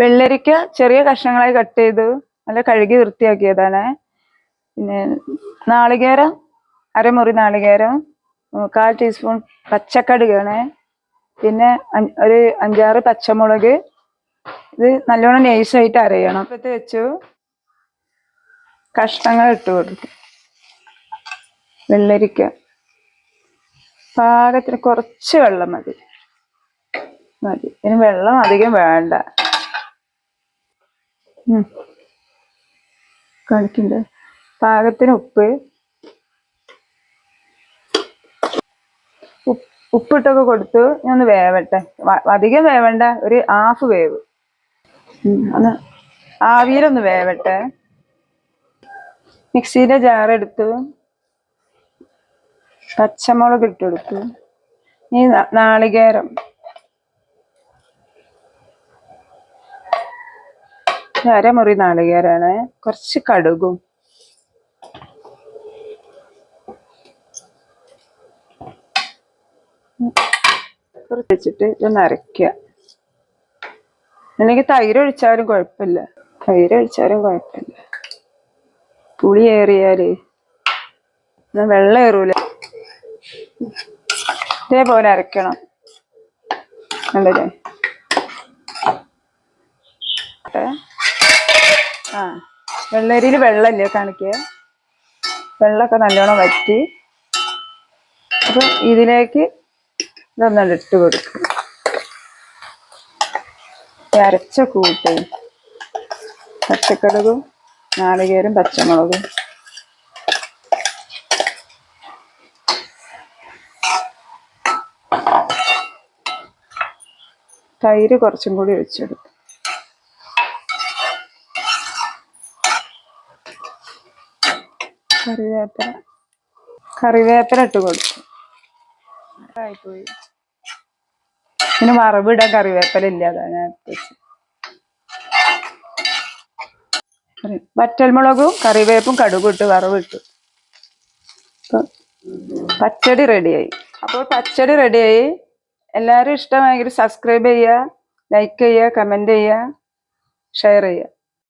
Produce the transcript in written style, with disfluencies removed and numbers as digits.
വെള്ളരിക്ക ചെറിയ കഷ്ണങ്ങളായി കട്ട് ചെയ്തു നല്ല കഴുകി വൃത്തിയാക്കിയതാണ്. പിന്നെ നാളികേരം, അരമുറി നാളികേരം, 1/4 ടീസ്പൂൺ പച്ചക്കടുകാണ്. പിന്നെ ഒരു 5-6 പച്ചമുളക്. ഇത് നല്ലോണം നൈസായിട്ട് അരയണം. ഇപ്പത്തെ വെച്ചു കഷ്ണങ്ങൾ ഇട്ട് കൊടുക്കും. വെള്ളരിക്ക പാകത്തിന് കുറച്ച് വെള്ളം മതി. ഇനി വെള്ളം അധികം വേണ്ട. കാണിക്കണ്ടേ? പാകത്തിന് ഉപ്പിട്ടൊക്കെ കൊടുത്തു. ഞാൻ ഒന്ന് വേവട്ടെ. അധികം വേവണ്ട, ഒരു 1/2 വേവ്. ഒന്ന് ആവിയിലൊന്ന് വേവട്ടെ. മിക്സിയുടെ ജാറെടുത്തു, പച്ചമുളക് ഇട്ട് കൊടുത്തു. ഈ നാളികേരം, അരമുറി നാളികേരാണ്. കുറച്ച് കടുകും, വെച്ചിട്ട് ഇതൊന്ന് അരയ്ക്കുക. അല്ലെങ്കിൽ തൈര് ഒഴിച്ചാലും കുഴപ്പമില്ല. പുളി ഏറിയാല് വെള്ളം ഏറൂല. ഇതേപോലെ അരയ്ക്കണം. കണ്ടല്ലേ? വെള്ളരിയിൽ വെള്ളമില്ലേ കാണിക്കുക. വെള്ളമൊക്കെ നല്ലോണം വറ്റി. അപ്പം ഇതിലേക്ക് ഇതൊന്നും ഇട്ട് കൊടുക്കും. അരച്ച കൂട്ട് പച്ചക്കടുകും നാളികേരും പച്ചമുളകും. തൈര് കുറച്ചും കൂടി ഒഴിച്ചെടുക്കും. കറിവേപ്പില ഇട്ട് കൊടുക്കും. ആയിപ്പോയി. പിന്നെ വറവിടാൻ കറിവേപ്പില ഇല്ല, അതാണ് ഞാൻ വെച്ചത്. വറ്റൽമുളകും കറിവേപ്പും കടുകും ഇട്ട് വറവിട്ടു. പച്ചടി റെഡിയായി. അപ്പോൾ പച്ചടി റെഡിയായി. എല്ലാവരും ഇഷ്ടമായെങ്കിൽ സബ്സ്ക്രൈബ് ചെയ്യുക, ലൈക്ക് ചെയ്യുക, കമൻറ്റ് ചെയ്യുക, ഷെയർ ചെയ്യുക.